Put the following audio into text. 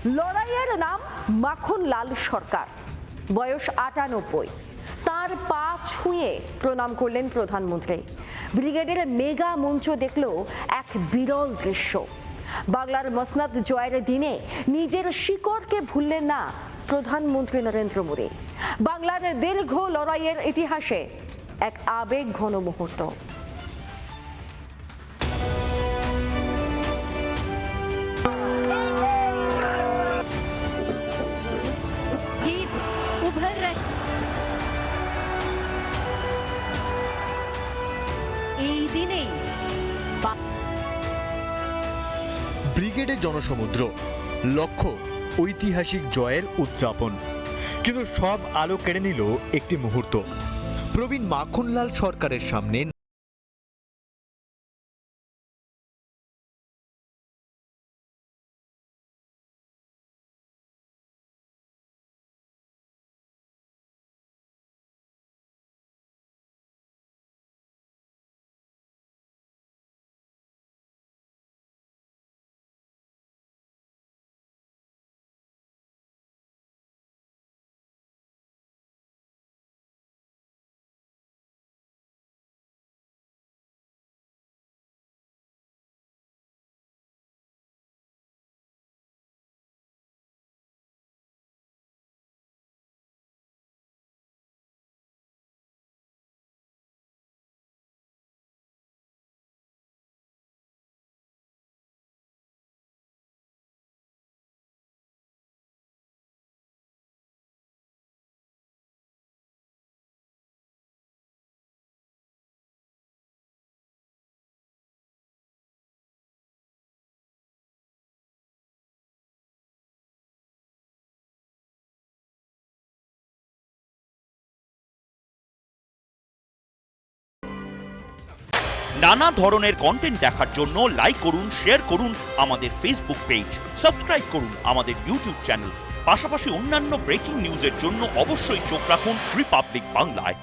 লড়াইয়ের নাম মাখনলাল সরকার, বয়স ৯৮। তার পা ছুঁয়ে প্রণাম করলেন প্রধানমন্ত্রী। ব্রিগেডের মেগা মঞ্চ দেখল এক বিরল দৃশ্য। বাংলার মসনদ জয়ের দিনে নিজের শিকড়কে ভুললেন না প্রধানমন্ত্রী নরেন্দ্র মোদী। বাংলার দীর্ঘ লড়াইয়ের ইতিহাসে এক আবেগ ঘন মুহূর্ত। এই দিনেই ব্রিগেডে জনসমুদ্র, লক্ষ্য ঐতিহাসিক জয়ের উদযাপন। কিন্তু সব আলো কেড়ে নিল একটি মুহূর্ত। প্রবীণ মাখনলাল সরকারের সামনে নানা ধরনের কন্টেন্ট দেখার জন্য লাইক করুন, শেয়ার করুন আমাদের ফেসবুক পেজ, সাবস্ক্রাইব করুন আমাদের ইউটিউব চ্যানেল। পাশাপাশি অন্যান্য ব্রেকিং নিউজের জন্য অবশ্যই চোখ রাখুন রিপাবলিক বাংলায়।